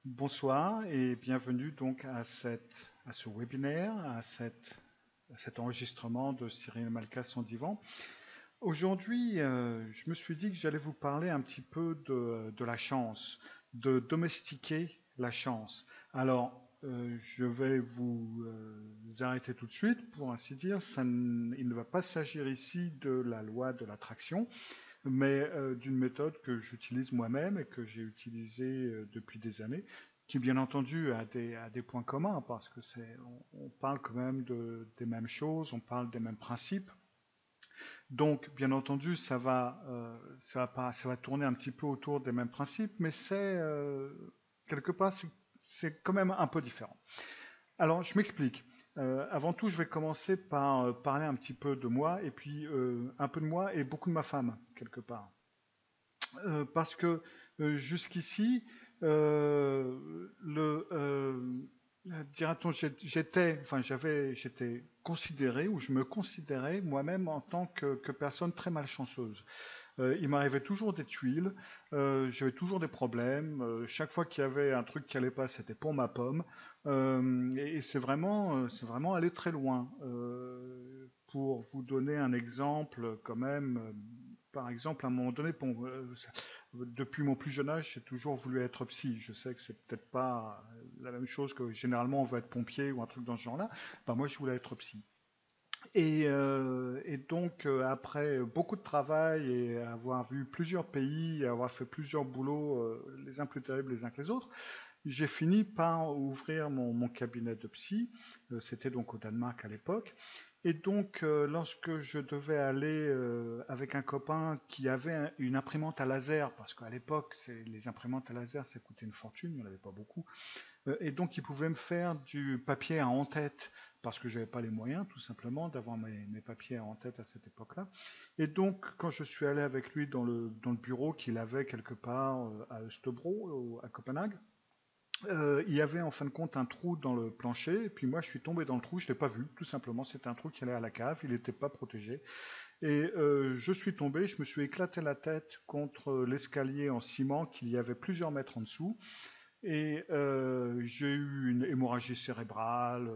Bonsoir et bienvenue donc à ce webinaire, à cet enregistrement de Cyril Malka son divan. Aujourd'hui, je me suis dit que j'allais vous parler un petit peu de la chance, de domestiquer la chance. Alors, je vais vous arrêter tout de suite, pour ainsi dire. Il ne va pas s'agir ici de la loi de l'attraction, mais d'une méthode que j'utilise moi-même et que j'ai utilisée depuis des années, qui bien entendu a des points communs, parce que on parle quand même des mêmes choses, on parle des mêmes principes. Donc, bien entendu, ça va tourner un petit peu autour des mêmes principes, mais quelque part, c'est quand même un peu différent. Alors, je m'explique. Avant tout, je vais commencer par parler un petit peu de moi, et puis un peu de moi et beaucoup de ma femme, quelque part. Parce que jusqu'ici, le dira-t-on, j'étais considéré ou je me considérais moi-même en tant que personne très malchanceuse. Il m'arrivait toujours des tuiles, j'avais toujours des problèmes. Chaque fois qu'il y avait un truc qui allait pas, c'était pour ma pomme. Et c'est vraiment allé très loin. Pour vous donner un exemple, quand même, par exemple, à un moment donné, depuis mon plus jeune âge, j'ai toujours voulu être psy. Je sais que c'est peut-être pas la même chose que généralement on veut être pompier ou un truc dans ce genre-là. Ben, moi, je voulais être psy. Et donc, après beaucoup de travail et avoir vu plusieurs pays, et avoir fait plusieurs boulots, les uns plus terribles les uns que les autres, j'ai fini par ouvrir mon cabinet de psy. C'était donc au Danemark à l'époque. Et donc, lorsque je devais aller avec un copain qui avait une imprimante à laser, parce qu'à l'époque, les imprimantes à laser, ça coûtait une fortune, il n'y en avait pas beaucoup, et donc il pouvait me faire du papier à en-tête, parce que je n'avais pas les moyens, tout simplement, d'avoir mes papiers à en-tête à cette époque-là. Et donc, quand je suis allé avec lui dans le bureau qu'il avait quelque part à Østebro, à Copenhague, il y avait en fin de compte un trou dans le plancher, et puis moi je suis tombé dans le trou, je ne l'ai pas vu, tout simplement, c'était un trou qui allait à la cave, il n'était pas protégé. Et je suis tombé, je me suis éclaté la tête contre l'escalier en ciment qu'il y avait plusieurs mètres en dessous, et j'ai eu une hémorragie cérébrale,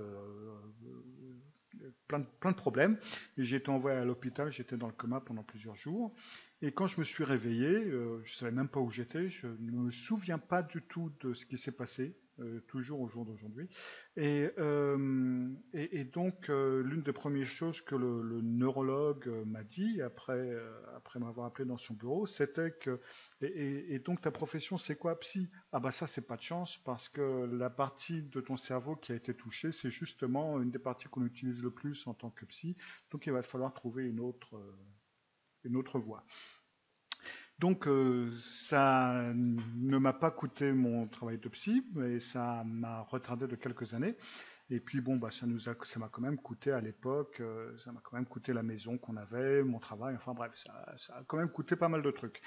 plein de problèmes. Et j'ai été envoyé à l'hôpital, j'étais dans le coma pendant plusieurs jours. Et quand je me suis réveillé, je ne savais même pas où j'étais, je ne me souviens pas du tout de ce qui s'est passé, toujours au jour d'aujourd'hui. Et donc, l'une des premières choses que le neurologue m'a dit, après m'avoir appelé dans son bureau, c'était que, et donc ta profession c'est quoi, psy? Ah bah ça c'est pas de chance, parce que la partie de ton cerveau qui a été touchée, c'est justement une des parties qu'on utilise le plus en tant que psy, donc il va falloir trouver une autre voie. Donc ça ne m'a pas coûté mon travail de psy, mais ça m'a retardé de quelques années. Et puis bon, bah, ça m'a quand même coûté à l'époque, ça m'a quand même coûté la maison qu'on avait, mon travail, enfin bref, ça a quand même coûté pas mal de trucs.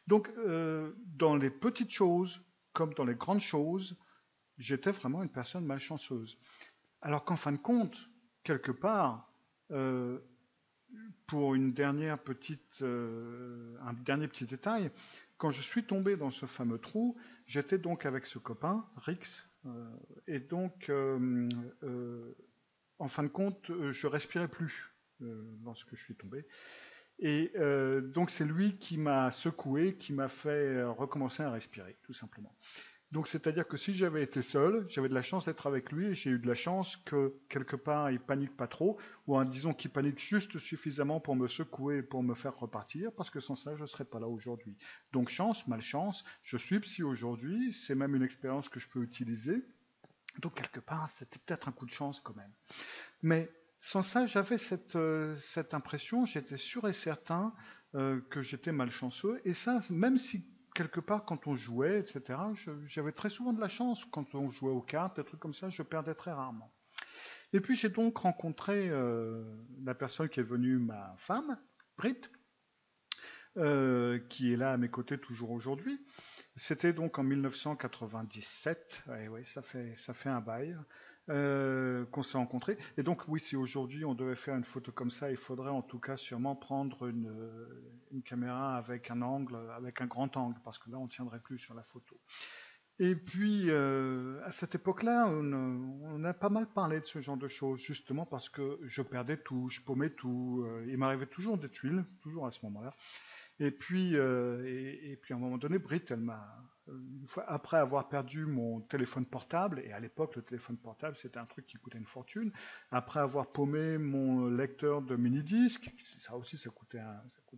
Donc dans les petites choses, comme dans les grandes choses, j'étais vraiment une personne malchanceuse. Alors qu'en fin de compte, quelque part, euh, pour un dernier petit détail, quand je suis tombé dans ce fameux trou, j'étais donc avec ce copain, Rix, et donc, en fin de compte, je respirais plus lorsque je suis tombé. Et donc c'est lui qui m'a secoué, qui m'a fait recommencer à respirer, tout simplement. Donc c'est-à-dire que si j'avais été seul, j'avais de la chance d'être avec lui et j'ai eu de la chance que quelque part il panique pas trop, ou disons qu'il panique juste suffisamment pour me secouer et pour me faire repartir, parce que sans ça je ne serais pas là aujourd'hui. Donc chance, malchance, je suis psy aujourd'hui, c'est même une expérience que je peux utiliser, donc quelque part c'était peut-être un coup de chance quand même. Mais sans ça j'avais cette impression, j'étais sûr et certain que j'étais malchanceux, et ça même si quelque part, quand on jouait, etc., j'avais très souvent de la chance. Quand on jouait aux cartes, des trucs comme ça, je perdais très rarement. Et puis j'ai donc rencontré la personne qui est devenue ma femme, Britt, qui est là à mes côtés toujours aujourd'hui. C'était donc en 1997, ouais, ouais, ça fait un bail, qu'on s'est rencontrés. Et donc oui, si aujourd'hui on devait faire une photo comme ça, il faudrait en tout cas sûrement prendre une caméra avec un angle, avec un grand angle, parce que là on ne tiendrait plus sur la photo. Et puis, à cette époque-là, on a pas mal parlé de ce genre de choses, justement parce que je perdais tout, je paumais tout. Il m'arrivait toujours des tuiles, toujours à ce moment-là. Et puis à un moment donné, Britt, elle m'a, une fois après avoir perdu mon téléphone portable, et à l'époque le téléphone portable c'était un truc qui coûtait une fortune, après avoir paumé mon lecteur de mini-disque, ça aussi ça coûtait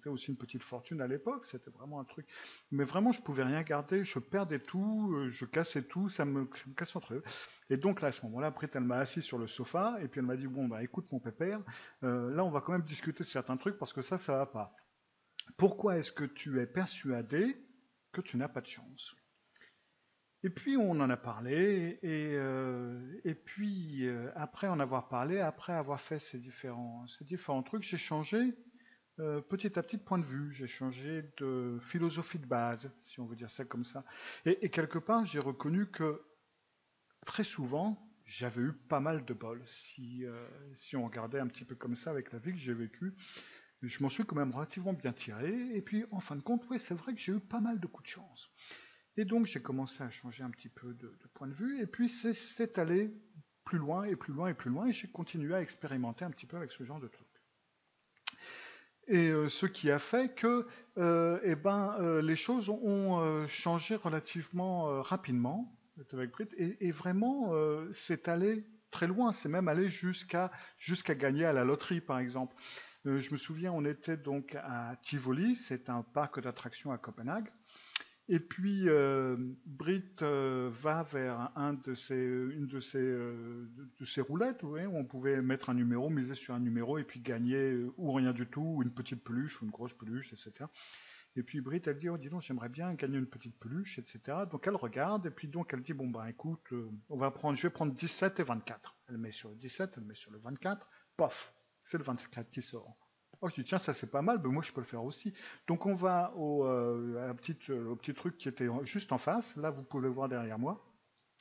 aussi une petite fortune à l'époque, c'était vraiment un truc, mais vraiment je pouvais rien garder, je perdais tout, je cassais tout, ça me cassait entre eux. Et donc là à ce moment-là, Britt elle m'a assis sur le sofa, et puis elle m'a dit bon bah écoute mon pépère, là on va quand même discuter de certains trucs parce que ça va pas. Pourquoi est-ce que tu es persuadé que tu n'as pas de chance? Et puis on en a parlé, et puis après en avoir parlé, après avoir fait ces différents trucs, j'ai changé petit à petit de point de vue, j'ai changé de philosophie de base, si on veut dire ça comme ça. Et quelque part, j'ai reconnu que très souvent, j'avais eu pas mal de bol. Si on regardait un petit peu comme ça avec la vie que j'ai vécue, je m'en suis quand même relativement bien tiré. Et puis, en fin de compte, oui, c'est vrai que j'ai eu pas mal de coups de chance. Et donc, j'ai commencé à changer un petit peu de point de vue. Et puis, c'est allé plus loin et plus loin et plus loin. Et j'ai continué à expérimenter un petit peu avec ce genre de trucs. Et ce qui a fait que les choses ont changé relativement rapidement avec Brit. Et vraiment, c'est allé très loin. C'est même allé jusqu'à gagner à la loterie, par exemple. Je me souviens, on était donc à Tivoli, c'est un parc d'attractions à Copenhague. Et puis Brit va vers une de ces roulettes, où on pouvait mettre un numéro, miser sur un numéro et puis gagner ou rien du tout, ou une petite peluche, ou une grosse peluche, etc. Et puis Brit, elle dit, oh dis donc, j'aimerais bien gagner une petite peluche, etc. Donc elle regarde, et puis donc elle dit, bon bah écoute, je vais prendre 17 et 24. Elle met sur le 17, elle met sur le 24, pof, c'est le 24 qui sort. Oh, je dis, tiens, ça c'est pas mal, mais moi je peux le faire aussi. Donc on va au petit truc qui était juste en face, là vous pouvez le voir derrière moi,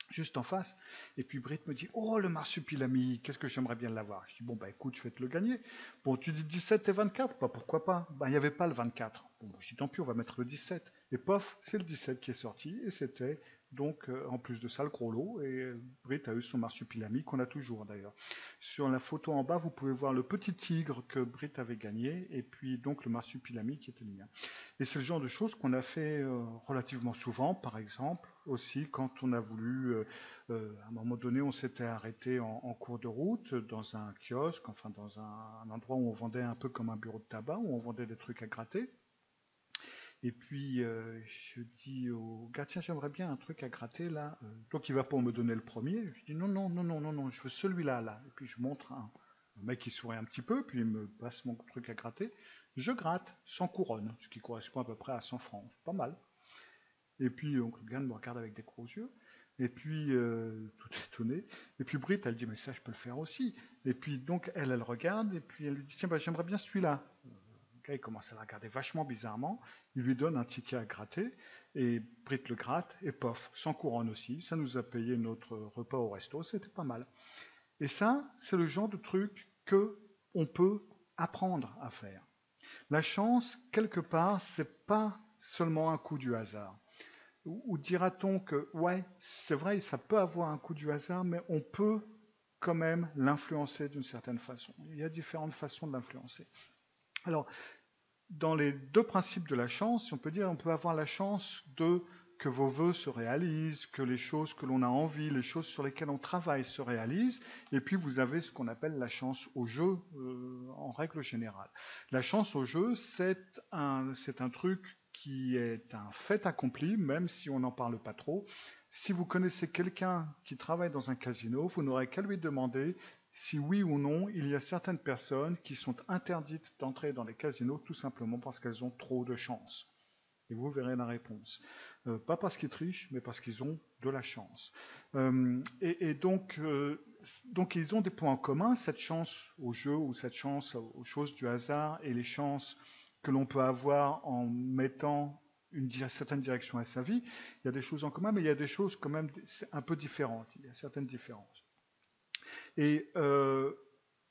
juste en face. Et puis Britt me dit, oh le marsupilami, qu'est-ce que j'aimerais bien l'avoir. Je dis, bon bah écoute, je vais te le gagner. Bon, tu dis 17 et 24, bah pourquoi pas. Bah il n'y avait pas le 24. Bon, je dis, tant pis, on va mettre le 17. Et pof, c'est le 17 qui est sorti, et c'était donc en plus de ça le gros lot, et Britt a eu son marsupilami qu'on a toujours d'ailleurs. Sur la photo en bas, vous pouvez voir le petit tigre que Britt avait gagné, et puis donc le marsupilami qui était le mien. Et c'est le genre de choses qu'on a fait relativement souvent, par exemple, aussi quand on a voulu, à un moment donné, on s'était arrêté en cours de route, dans un kiosque, enfin dans un endroit où on vendait un peu comme un bureau de tabac, où on vendait des trucs à gratter. Et puis je dis au gars, tiens, j'aimerais bien un truc à gratter là. Donc il va pour me donner le premier. Je dis non, non, non, non, non, non, je veux celui-là là. Et puis je montre un mec qui sourit un petit peu, puis il me passe mon truc à gratter. Je gratte 100 couronnes, ce qui correspond à peu près à 100 francs. C'est pas mal. Et puis donc, le gars me regarde avec des gros yeux. Et puis, tout étonné. Et puis Britt, elle dit, mais ça, je peux le faire aussi. Et puis donc, elle regarde, et puis elle lui dit, tiens, bah, j'aimerais bien celui-là. Le gars, il commence à la regarder vachement bizarrement. Il lui donne un ticket à gratter, et Britt le gratte, et pof, 100 couronnes aussi. Ça nous a payé notre repas au resto, c'était pas mal. Et ça, c'est le genre de truc que on peut apprendre à faire. La chance, quelque part, c'est pas seulement un coup du hasard. Ou dira-t-on que, ouais, c'est vrai, ça peut avoir un coup du hasard, mais on peut quand même l'influencer d'une certaine façon. Il y a différentes façons de l'influencer. Alors, dans les deux principes de la chance, on peut dire, on peut avoir la chance que vos vœux se réalisent, que les choses que l'on a envie, les choses sur lesquelles on travaille se réalisent, et puis vous avez ce qu'on appelle la chance au jeu en règle générale. La chance au jeu, c'est un truc qui est un fait accompli, même si on n'en parle pas trop. Si vous connaissez quelqu'un qui travaille dans un casino, vous n'aurez qu'à lui demander si oui ou non, il y a certaines personnes qui sont interdites d'entrer dans les casinos tout simplement parce qu'elles ont trop de chance. Et vous verrez la réponse. Pas parce qu'ils trichent, mais parce qu'ils ont de la chance. Donc, ils ont des points en commun, cette chance au jeu ou cette chance aux choses du hasard et les chances que l'on peut avoir en mettant une certaine direction à sa vie. Il y a des choses en commun, mais il y a des choses quand même un peu différentes. Il y a certaines différences. Et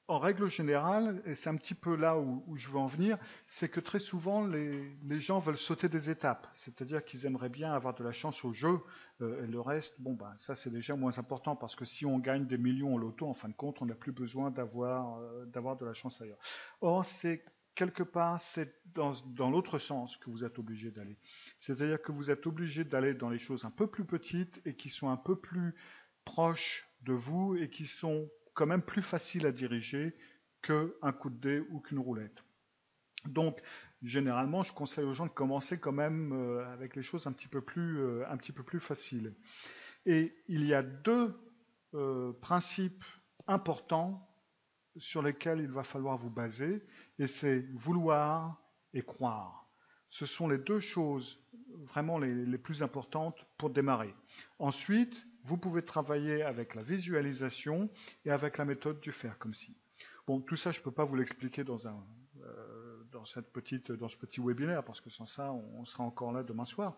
en règle générale, et c'est un petit peu là où je veux en venir, c'est que très souvent les gens veulent sauter des étapes, c'est-à-dire qu'ils aimeraient bien avoir de la chance au jeu, et le reste, bon ben ça c'est déjà moins important parce que si on gagne des millions au loto, en fin de compte, on n'a plus besoin d'avoir de la chance ailleurs. Or, c'est quelque part, c'est dans l'autre sens que vous êtes obligé d'aller. C'est-à-dire que vous êtes obligé d'aller dans les choses un peu plus petites et qui sont un peu plus proches de vous et qui sont quand même plus faciles à diriger qu'un coup de dé ou qu'une roulette. Donc, généralement, je conseille aux gens de commencer quand même avec les choses un petit peu plus faciles. Et il y a deux principes importants sur lesquels il va falloir vous baser, et c'est vouloir et croire. Ce sont les deux choses vraiment les plus importantes pour démarrer. Ensuite, vous pouvez travailler avec la visualisation et avec la méthode du faire comme si. Bon, tout ça, je ne peux pas vous l'expliquer dans ce petit webinaire, parce que sans ça, on sera encore là demain soir.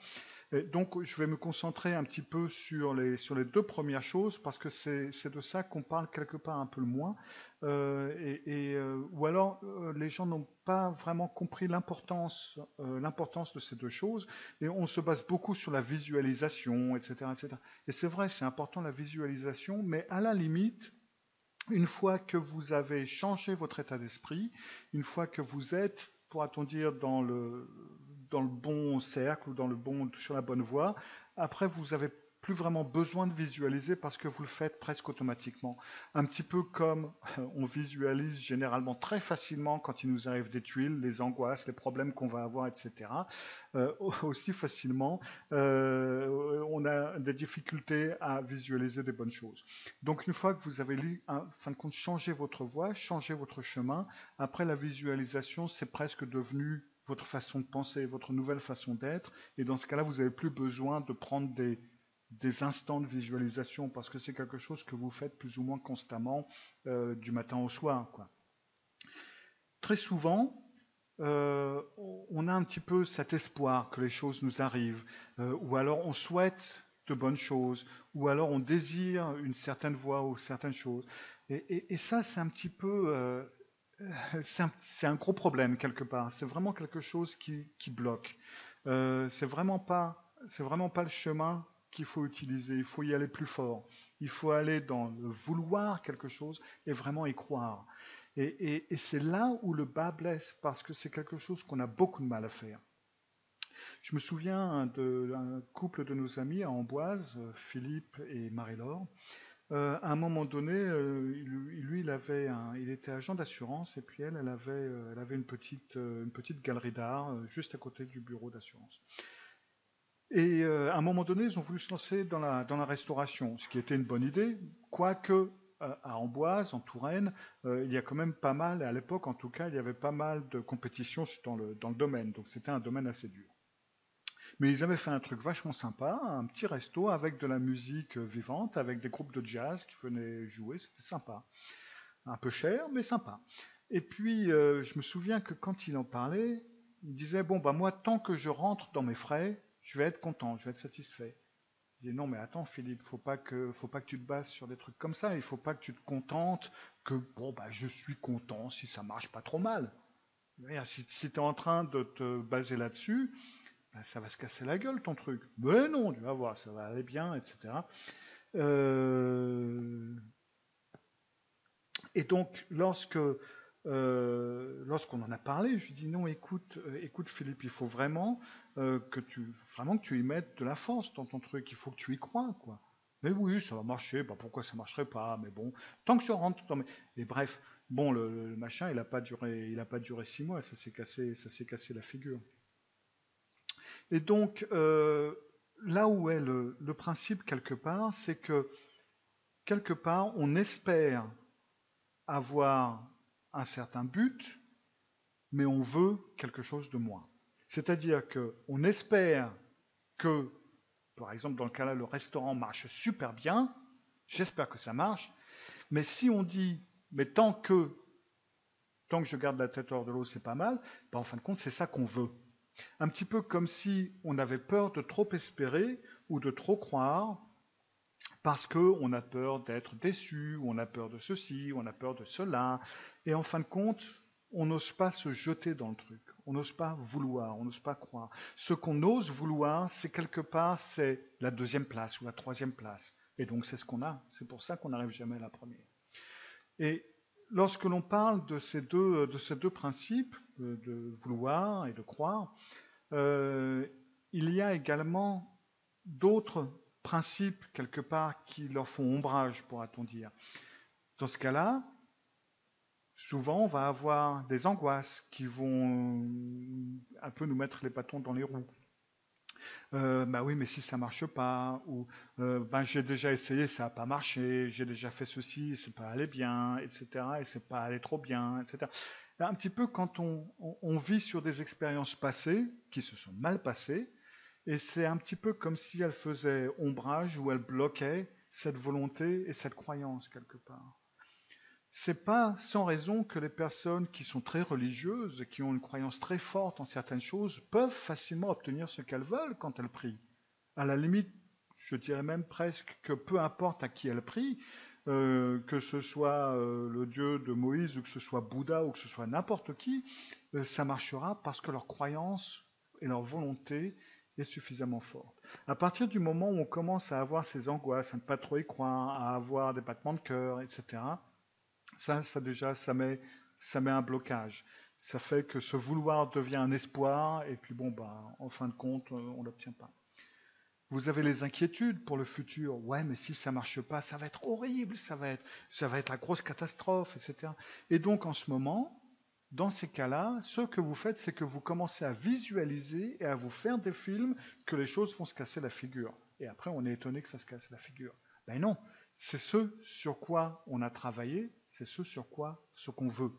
Et donc, je vais me concentrer un petit peu sur les deux premières choses, parce que c'est de ça qu'on parle quelque part un peu le moins, ou alors les gens n'ont pas vraiment compris l'importance de ces deux choses, et on se base beaucoup sur la visualisation, etc., etc. Et c'est vrai, c'est important la visualisation, mais à la limite, une fois que vous avez changé votre état d'esprit, une fois que vous êtes, pourra-t-on dire, dans le bon cercle ou sur la bonne voie, après vous n'avez plus vraiment besoin de visualiser parce que vous le faites presque automatiquement. Un petit peu comme on visualise généralement très facilement quand il nous arrive des tuiles, les angoisses, les problèmes qu'on va avoir, etc. Aussi facilement, on a des difficultés à visualiser des bonnes choses. Donc une fois que vous avez en fin de compte changé votre voie, changé votre chemin, après la visualisation, c'est presque devenu votre façon de penser, votre nouvelle façon d'être, et dans ce cas-là, vous n'avez plus besoin de prendre des instants de visualisation, parce que c'est quelque chose que vous faites plus ou moins constamment du matin au soir, quoi. Très souvent, on a un petit peu cet espoir que les choses nous arrivent, ou alors on souhaite de bonnes choses, ou alors on désire une certaine voie ou certaines choses. Et ça, c'est un petit peu... c'est un gros problème quelque part. C'est vraiment quelque chose qui bloque. C'est vraiment pas le chemin qu'il faut utiliser. Il faut y aller plus fort. Il faut aller dans le vouloir quelque chose et vraiment y croire. Et c'est là où le bas blesse, parce que c'est quelque chose qu'on a beaucoup de mal à faire. Je me souviens d'un couple de nos amis à Amboise, Philippe et Marie-Laure. À un moment donné, lui, il était agent d'assurance, et puis elle avait une petite galerie d'art juste à côté du bureau d'assurance. Et à un moment donné, ils ont voulu se lancer dans la restauration, ce qui était une bonne idée, quoique à Amboise, en Touraine, il y a quand même pas mal, et à l'époque en tout cas, il y avait pas mal de compétitions dans le domaine, donc c'était un domaine assez dur. Mais ils avaient fait un truc vachement sympa, un petit resto avec de la musique vivante, avec des groupes de jazz qui venaient jouer, c'était sympa. Un peu cher, mais sympa. Et puis, je me souviens que quand il en parlait, il disait, bon, bah moi, tant que je rentre dans mes frais, je vais être content, je vais être satisfait. Je dis, non, mais attends, Philippe, faut pas que tu te bases sur des trucs comme ça, il faut pas que tu te contentes que, bon, bah, je suis content si ça marche pas trop mal. Si tu es en train de te baser là-dessus, ben, ça va se casser la gueule ton truc. Mais non, tu vas voir, ça va aller bien, etc. Et donc, lorsqu'on en a parlé, je lui dis non, écoute Philippe, il faut vraiment que tu y mettes de la force dans ton truc, il faut que tu y crois, quoi. Mais oui, ça va marcher, bah, pourquoi ça marcherait pas, mais bon, tant que je rentre dans mes... Et bref, bon, le machin, il n'a pas duré 6 mois, ça s'est cassé la figure. Et donc, là où est le principe quelque part, c'est que quelque part, on espère avoir un certain but, mais on veut quelque chose de moins. C'est-à-dire qu'on espère que, par exemple, dans le cas là, le restaurant marche super bien, j'espère que ça marche, mais si on dit, mais tant que je garde la tête hors de l'eau, c'est pas mal, ben en fin de compte, c'est ça qu'on veut. Un petit peu comme si on avait peur de trop espérer ou de trop croire, parce qu'on a peur d'être déçu, on a peur de ceci, on a peur de cela, et en fin de compte, on n'ose pas se jeter dans le truc, on n'ose pas vouloir, on n'ose pas croire. Ce qu'on ose vouloir, c'est quelque part, c'est la deuxième place ou la troisième place, et donc c'est ce qu'on a, c'est pour ça qu'on n'arrive jamais à la première. Et lorsque l'on parle de ces deux principes, de vouloir et de croire, il y a également d'autres principes, quelque part, qui leur font ombrage, pourra-t-on dire. Dans ce cas-là, souvent, on va avoir des angoisses qui vont un peu nous mettre les bâtons dans les roues. Bah oui, mais si ça marche pas, ou ben j'ai déjà essayé, ça n'a pas marché, j'ai déjà fait ceci, c'est pas allé bien, etc., et c'est pas allé trop bien, etc. Un petit peu quand on vit sur des expériences passées qui se sont mal passées, et c'est un petit peu comme si elles faisaient ombrage ou elles bloquaient cette volonté et cette croyance quelque part. C'est pas sans raison que les personnes qui sont très religieuses, qui ont une croyance très forte en certaines choses, peuvent facilement obtenir ce qu'elles veulent quand elles prient. À la limite, je dirais même presque que peu importe à qui elles prient, que ce soit le Dieu de Moïse ou que ce soit Bouddha ou que ce soit n'importe qui, ça marchera parce que leur croyance et leur volonté est suffisamment forte. À partir du moment où on commence à avoir ces angoisses, à ne pas trop y croire, à avoir des battements de cœur, etc., ça déjà, ça met un blocage. Ça fait que ce vouloir devient un espoir, et puis bon, bah, en fin de compte, on ne l'obtient pas. Vous avez les inquiétudes pour le futur. Ouais, mais si ça ne marche pas, ça va être horrible, ça va être la grosse catastrophe, etc. Et donc, en ce moment, dans ces cas-là, ce que vous faites, c'est que vous commencez à visualiser et à vous faire des films que les choses vont se casser la figure. Et après, on est étonné que ça se casse la figure. Ben non, c'est ce sur quoi on a travaillé, c'est ce qu'on veut.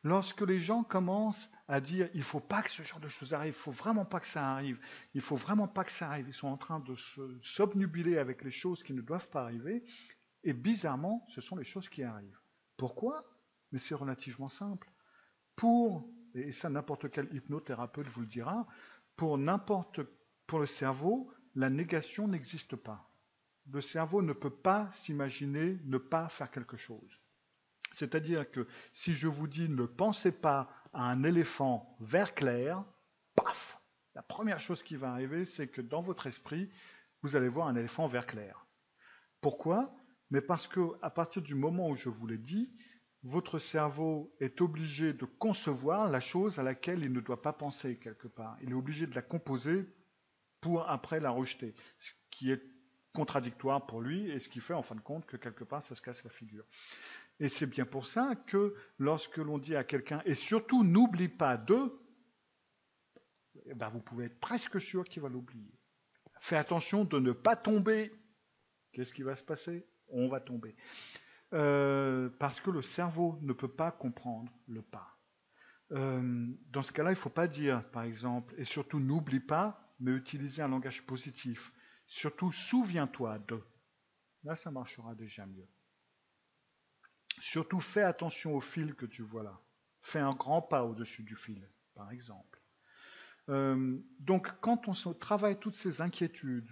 Lorsque les gens commencent à dire il ne faut pas que ce genre de choses arrive, il ne faut vraiment pas que ça arrive, il ne faut vraiment pas que ça arrive, ils sont en train de s'obnubiler avec les choses qui ne doivent pas arriver, et bizarrement, ce sont les choses qui arrivent. Pourquoi? Mais c'est relativement simple. Et ça n'importe quel hypnothérapeute vous le dira, pour le cerveau, la négation n'existe pas. Le cerveau ne peut pas s'imaginer ne pas faire quelque chose. C'est-à-dire que si je vous dis ne pensez pas à un éléphant vert clair, paf, la première chose qui va arriver, c'est que dans votre esprit, vous allez voir un éléphant vert clair. Pourquoi? Mais parce qu'à partir du moment où je vous l'ai dit, votre cerveau est obligé de concevoir la chose à laquelle il ne doit pas penser quelque part. Il est obligé de la composer pour après la rejeter, ce qui est contradictoire pour lui et ce qui fait en fin de compte que quelque part ça se casse la figure. Et c'est bien pour ça que lorsque l'on dit à quelqu'un, et surtout n'oublie pas de, eh ben vous pouvez être presque sûr qu'il va l'oublier. Fais attention de ne pas tomber. Qu'est-ce qui va se passer? On va tomber. Parce que le cerveau ne peut pas comprendre le pas. Dans ce cas-là, il ne faut pas dire, par exemple, et surtout n'oublie pas, mais utiliser un langage positif. Surtout, souviens-toi de. Là, ça marchera déjà mieux. Surtout, fais attention au fil que tu vois là. Fais un grand pas au-dessus du fil, par exemple. Donc, quand on travaille toutes ces inquiétudes,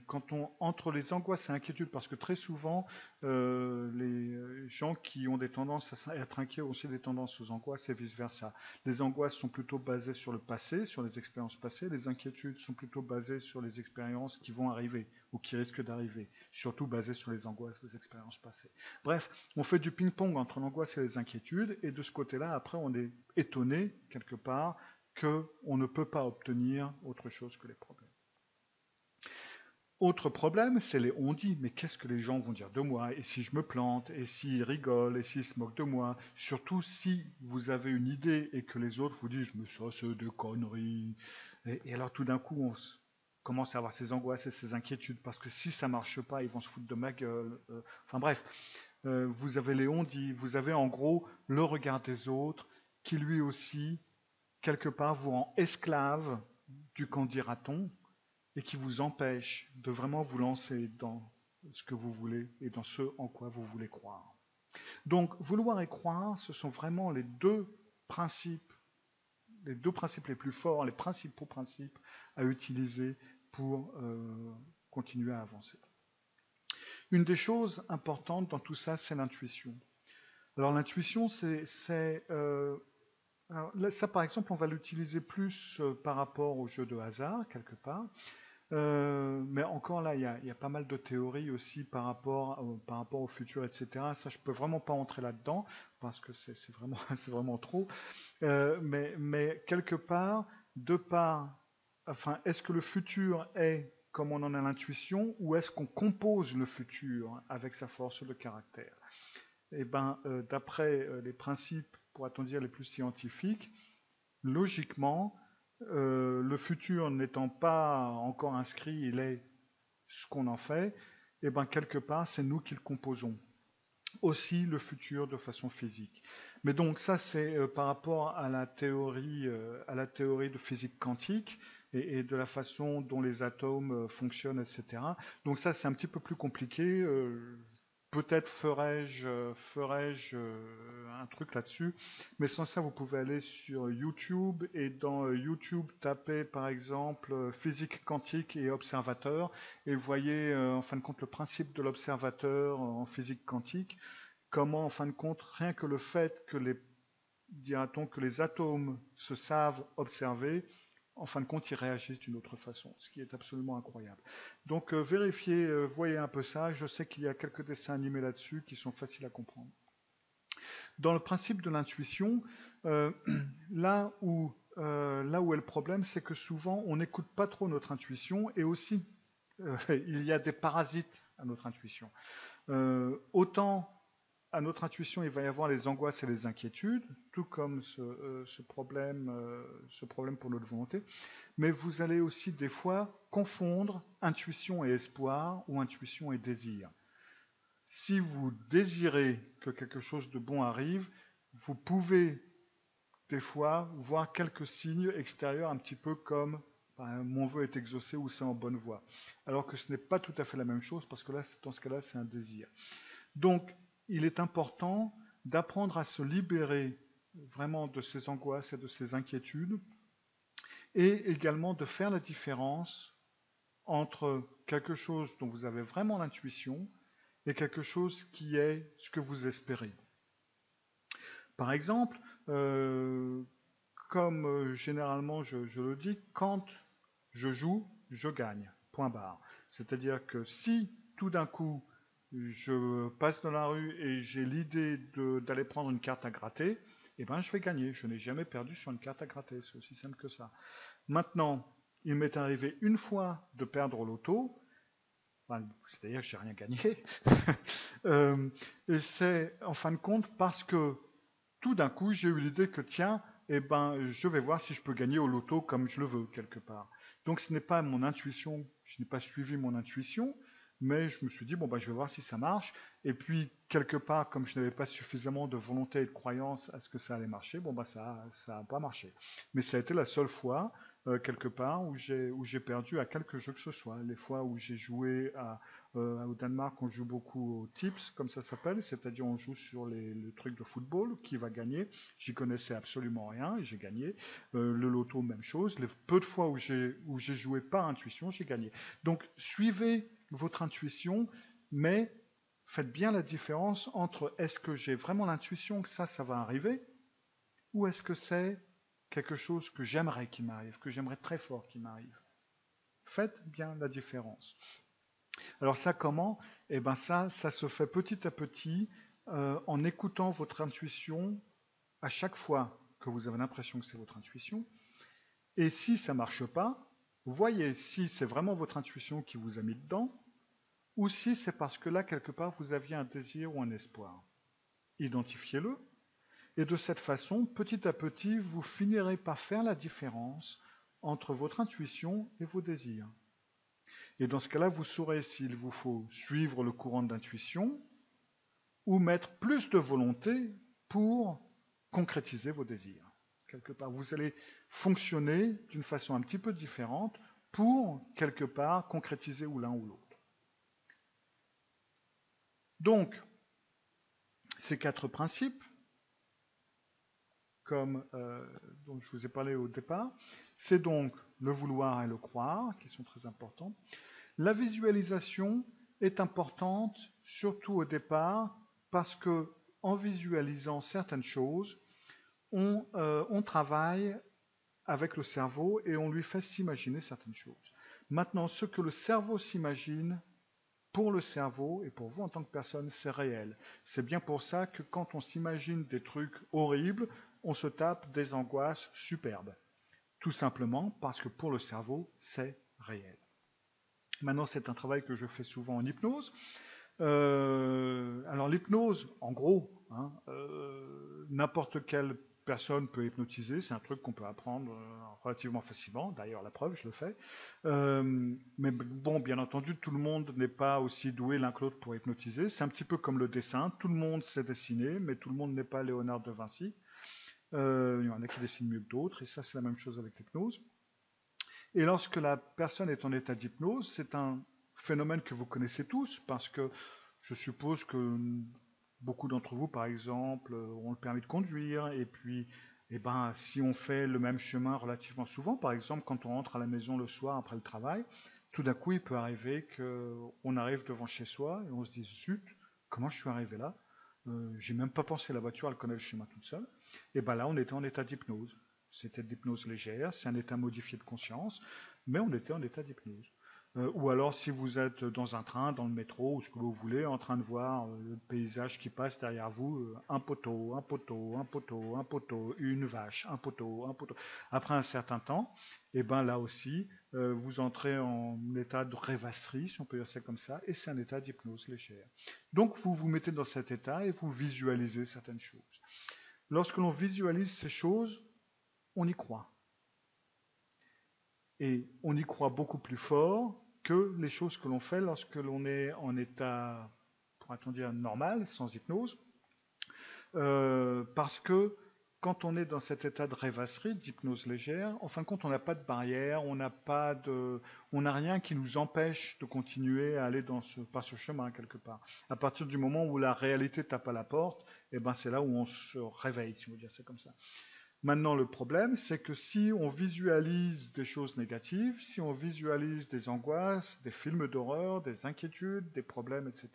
entre les angoisses et inquiétudes, parce que très souvent, les gens qui ont des tendances à être inquiets ont aussi des tendances aux angoisses et vice-versa. Les angoisses sont plutôt basées sur le passé, sur les expériences passées, les inquiétudes sont plutôt basées sur les expériences qui vont arriver ou qui risquent d'arriver, surtout basées sur les angoisses, les expériences passées. Bref, on fait du ping-pong entre l'angoisse et les inquiétudes, et de ce côté-là, après, on est étonné, quelque part, qu'on ne peut pas obtenir autre chose que les problèmes. Autre problème, c'est les on-dit. Mais qu'est-ce que les gens vont dire de moi? Et si je me plante? Et s'ils rigolent? Et s'ils se moquent de moi? Surtout si vous avez une idée et que les autres vous disent « mais ça c'est des conneries ». Et alors tout d'un coup, on commence à avoir ces angoisses et ces inquiétudes parce que si ça ne marche pas, ils vont se foutre de ma gueule. Enfin bref, vous avez les on-dit, vous avez en gros le regard des autres qui lui aussi quelque part vous rend esclave du qu'en dira-t-on et qui vous empêche de vraiment vous lancer dans ce que vous voulez et dans ce en quoi vous voulez croire. Donc, vouloir et croire, ce sont vraiment les deux principes les plus forts, les principaux principes à utiliser pour continuer à avancer. Une des choses importantes dans tout ça, c'est l'intuition. Alors l'intuition, alors là, ça par exemple, on va l'utiliser plus par rapport au jeu de hasard, quelque part. Mais encore là, il y a pas mal de théories aussi par rapport au futur, etc. Ça, je peux vraiment pas entrer là-dedans parce que c'est vraiment, c'est vraiment trop. Mais quelque part, enfin, est-ce que le futur est comme on en a l'intuition ou est-ce qu'on compose le futur avec sa force de caractère? Eh ben, d'après les principes, pourrait-on dire, les plus scientifiques, logiquement, le futur n'étant pas encore inscrit, il est ce qu'on en fait, et bien quelque part, c'est nous qui le composons. Aussi le futur de façon physique. Mais donc ça, c'est par rapport à la théorie de physique quantique et de la façon dont les atomes fonctionnent, etc. Donc ça, c'est un petit peu plus compliqué. Peut-être ferais-je un truc là-dessus, mais sans ça, vous pouvez aller sur YouTube et dans YouTube, taper par exemple physique quantique et observateur et vous voyez en fin de compte le principe de l'observateur en physique quantique, comment en fin de compte, rien que le fait que dira-t-on, que les atomes se savent observer, en fin de compte, ils réagissent d'une autre façon, ce qui est absolument incroyable. Donc vérifiez, voyez un peu ça. Je sais qu'il y a quelques dessins animés là-dessus qui sont faciles à comprendre. Dans le principe de l'intuition, là où est le problème, c'est que souvent, on n'écoute pas trop notre intuition et aussi, il y a des parasites à notre intuition. Autant à notre intuition, il va y avoir les angoisses et les inquiétudes, tout comme ce problème pour notre volonté. Mais vous allez aussi des fois confondre intuition et espoir ou intuition et désir. Si vous désirez que quelque chose de bon arrive, vous pouvez des fois voir quelques signes extérieurs un petit peu comme mon vœu est exaucé ou c'est en bonne voie. Alors que ce n'est pas tout à fait la même chose parce que là, dans ce cas-là, c'est un désir. Donc, il est important d'apprendre à se libérer vraiment de ces angoisses et de ces inquiétudes et également de faire la différence entre quelque chose dont vous avez vraiment l'intuition et quelque chose qui est ce que vous espérez. Par exemple, comme généralement je le dis, quand je joue, je gagne. Point barre. C'est-à-dire que si tout d'un coup je passe dans la rue et j'ai l'idée d'aller prendre une carte à gratter, eh ben je vais gagner. Je n'ai jamais perdu sur une carte à gratter. C'est aussi simple que ça. Maintenant, il m'est arrivé une fois de perdre au loto, c'est-à-dire que je n'ai rien gagné. Et c'est en fin de compte parce que tout d'un coup j'ai eu l'idée que tiens, eh ben, je vais voir si je peux gagner au loto comme je le veux quelque part. Donc ce n'est pas mon intuition, je n'ai pas suivi mon intuition, mais je me suis dit, bon, bah, je vais voir si ça marche. Et puis, quelque part, comme je n'avais pas suffisamment de volonté et de croyance à ce que ça allait marcher, bon, bah, ça n'a pas marché. Mais ça a été la seule fois, quelque part, où j'ai perdu à quelque jeu que ce soit. Les fois où j'ai joué au Danemark, on joue beaucoup au tips, comme ça s'appelle, c'est-à-dire on joue sur le truc de football, qui va gagner. J'y connaissais absolument rien et j'ai gagné. Le loto, même chose. Les peu de fois où j'ai joué par intuition, j'ai gagné. Donc, suivez votre intuition, mais faites bien la différence entre est-ce que j'ai vraiment l'intuition que ça va arriver, ou est-ce que c'est quelque chose que j'aimerais qu'il m'arrive, que j'aimerais très fort qu'il m'arrive. Faites bien la différence. Alors ça, comment? Eh bien ça se fait petit à petit en écoutant votre intuition à chaque fois que vous avez l'impression que c'est votre intuition. Et si ça ne marche pas, voyez si c'est vraiment votre intuition qui vous a mis dedans, ou si c'est parce que là, quelque part, vous aviez un désir ou un espoir. Identifiez-le, et de cette façon, petit à petit, vous finirez par faire la différence entre votre intuition et vos désirs. Et dans ce cas-là, vous saurez s'il vous faut suivre le courant d'intuition ou mettre plus de volonté pour concrétiser vos désirs. Quelque part, vous allez fonctionner d'une façon un petit peu différente pour, quelque part, concrétiser ou l'un ou l'autre. Donc, ces 4 principes, comme dont je vous ai parlé au départ, c'est donc le vouloir et le croire, qui sont très importants. La visualisation, est importante, surtout au départ, parce que en visualisant certaines choses, on travaille avec le cerveau et on lui fait s'imaginer certaines choses. Maintenant, ce que le cerveau s'imagine, pour le cerveau et pour vous en tant que personne, c'est réel. C'est bien pour ça que quand on s'imagine des trucs horribles, on se tape des angoisses superbes. Tout simplement parce que pour le cerveau, c'est réel. Maintenant, c'est un travail que je fais souvent en hypnose. Alors l'hypnose, en gros, hein, n'importe quelle personne peut hypnotiser, c'est un truc qu'on peut apprendre relativement facilement, d'ailleurs la preuve, je le fais. Mais bon, bien entendu, tout le monde n'est pas aussi doué l'un que l'autre pour hypnotiser, c'est un petit peu comme le dessin, tout le monde sait dessiner, mais tout le monde n'est pas Léonard de Vinci. Il y en a qui dessinent mieux que d'autres, et ça c'est la même chose avec l'hypnose. Et lorsque la personne est en état d'hypnose, c'est un phénomène que vous connaissez tous, parce que je suppose que beaucoup d'entre vous, par exemple, ont le permis de conduire, et puis, eh ben, si on fait le même chemin relativement souvent, par exemple, quand on rentre à la maison le soir après le travail, tout d'un coup, il peut arriver qu'on arrive devant chez soi et on se dit, zut, comment je suis arrivé là? J'ai même pas pensé, la voiture, elle connaît le chemin toute seule. Et ben là, on était en état d'hypnose. C'était de l'hypnose légère, c'est un état modifié de conscience, mais on était en état d'hypnose. Ou alors si vous êtes dans un train, dans le métro, ou ce que vous voulez, en train de voir le paysage qui passe derrière vous, un poteau, un poteau, un poteau, un poteau, une vache, un poteau, un poteau. Après un certain temps, et ben là aussi, vous entrez en état de rêvasserie, si on peut dire ça comme ça, et c'est un état d'hypnose légère. Donc vous vous mettez dans cet état et vous visualisez certaines choses. Lorsque l'on visualise ces choses, on y croit. Et on y croit beaucoup plus fort que les choses que l'on fait lorsque l'on est en état, pourrait-on dire, normal, sans hypnose. Parce que quand on est dans cet état de rêvasserie, d'hypnose légère, en fin de compte, on n'a pas de barrière, on n'a rien qui nous empêche de continuer à aller par ce chemin quelque part. À partir du moment où la réalité tape à la porte, eh ben c'est là où on se réveille, si on veut dire ça comme ça. Maintenant, le problème, c'est que si on visualise des choses négatives, si on visualise des angoisses, des films d'horreur, des inquiétudes, des problèmes, etc.,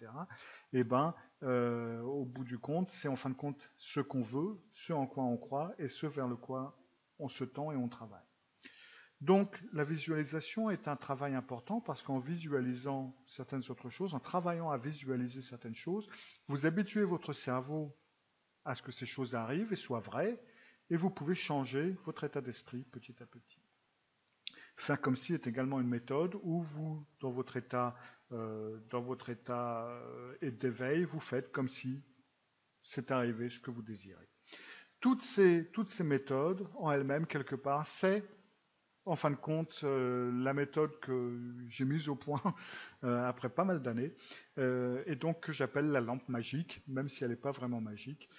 eh ben, au bout du compte, c'est en fin de compte ce qu'on veut, ce en quoi on croit et ce vers le quoi on se tend et on travaille. Donc, la visualisation est un travail important parce qu'en visualisant certaines autres choses, en travaillant à visualiser certaines choses, vous habituez votre cerveau à ce que ces choses arrivent et soient vraies, et vous pouvez changer votre état d'esprit petit à petit. Faire comme si est également une méthode où vous, dans votre état d'éveil, vous faites comme si c'est arrivé ce que vous désirez. Toutes ces méthodes, en elles-mêmes, quelque part, c'est, en fin de compte, la méthode que j'ai mise au point après pas mal d'années, et donc que j'appelle la lampe magique, même si elle n'est pas vraiment magique.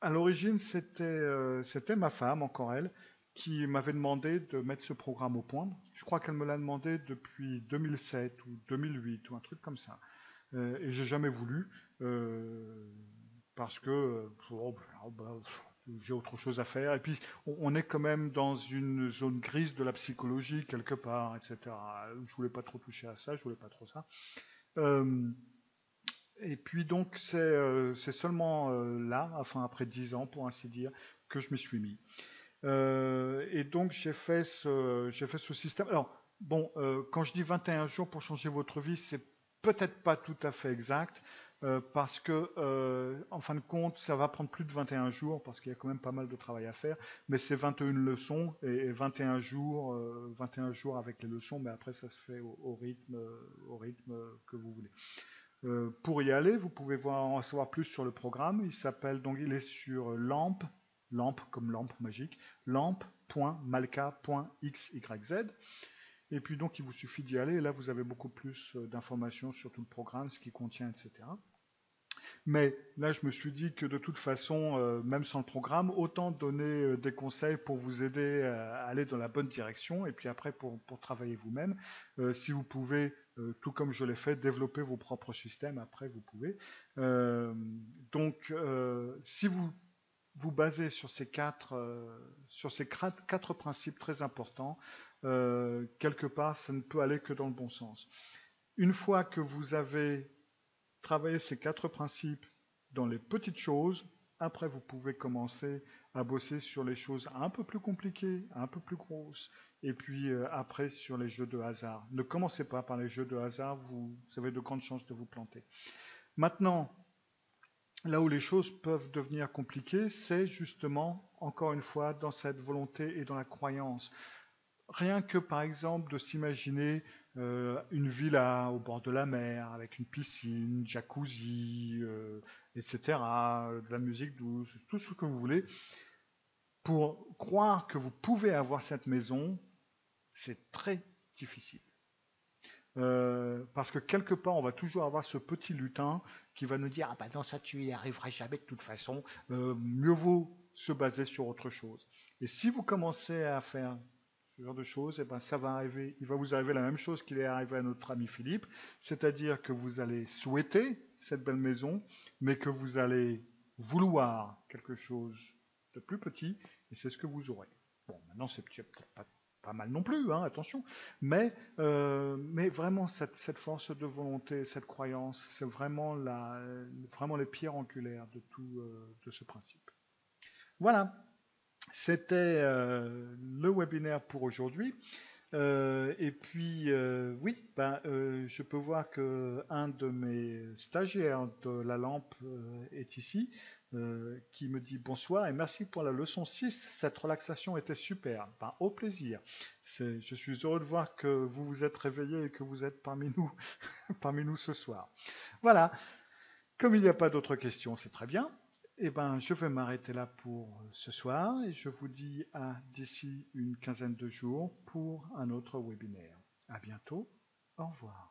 À l'origine, c'était ma femme, encore elle, qui m'avait demandé de mettre ce programme au point. Je crois qu'elle me l'a demandé depuis 2007 ou 2008 ou un truc comme ça. Et j'ai jamais voulu parce que j'ai autre chose à faire. Et puis, on est quand même dans une zone grise de la psychologie quelque part, etc. Je voulais pas trop toucher à ça, je voulais pas trop ça. Et puis donc c'est seulement là, enfin après 10 ans pour ainsi dire, que je me suis mis. Et donc j'ai fait ce système. Alors bon, quand je dis 21 jours pour changer votre vie, c'est peut-être pas tout à fait exact, parce que en fin de compte, ça va prendre plus de 21 jours, parce qu'il y a quand même pas mal de travail à faire, mais c'est 21 leçons et 21 jours avec les leçons, mais après ça se fait au rythme que vous voulez. Pour y aller, vous pouvez en savoir plus sur le programme. Il est sur lampe comme lampe magique, lampe.malka.xyz. Et puis donc il vous suffit d'y aller. Et là, vous avez beaucoup plus d'informations sur tout le programme, ce qu'il contient, etc. Mais là, je me suis dit que de toute façon, même sans le programme, autant donner des conseils pour vous aider à aller dans la bonne direction et puis après pour travailler vous-même. Si vous pouvez, tout comme je l'ai fait, développer vos propres systèmes, après vous pouvez. Donc, si vous vous basez sur ces quatre principes très importants, quelque part, ça ne peut aller que dans le bon sens. Une fois que vous avez travaillé ces 4 principes dans les petites choses, après vous pouvez commencer à bosser sur les choses un peu plus compliquées, un peu plus grosses, et puis après sur les jeux de hasard. Ne commencez pas par les jeux de hasard, vous avez de grandes chances de vous planter. Maintenant, là où les choses peuvent devenir compliquées, c'est justement, encore une fois, dans cette volonté et dans la croyance. Rien que par exemple de s'imaginer une villa au bord de la mer avec une piscine, jacuzzi, etc., de la musique douce, tout ce que vous voulez, pour croire que vous pouvez avoir cette maison, c'est très difficile. Parce que quelque part, on va toujours avoir ce petit lutin qui va nous dire ah ben non, ça tu y arriveras jamais de toute façon, mieux vaut se baser sur autre chose. Et si vous commencez à faire ce genre de choses, et ben ça va arriver, il va vous arriver la même chose qu'il est arrivé à notre ami Philippe, c'est-à-dire que vous allez souhaiter cette belle maison, mais que vous allez vouloir quelque chose de plus petit, et c'est ce que vous aurez. Bon, maintenant c'est peut-être pas mal non plus, hein, attention, mais vraiment cette force de volonté, cette croyance, c'est vraiment, vraiment les pierres angulaires de tout de ce principe. Voilà. C'était le webinaire pour aujourd'hui. Et puis, oui, je peux voir qu'un de mes stagiaires de la lampe est ici, qui me dit bonsoir et merci pour la leçon 6. Cette relaxation était super. Ben, au plaisir. Je suis heureux de voir que vous vous êtes réveillés et que vous êtes parmi nous, parmi nous ce soir. Voilà. Comme il n'y a pas d'autres questions, c'est très bien. Eh ben, je vais m'arrêter là pour ce soir et je vous dis à d'ici une quinzaine de jours pour un autre webinaire. À bientôt. Au revoir.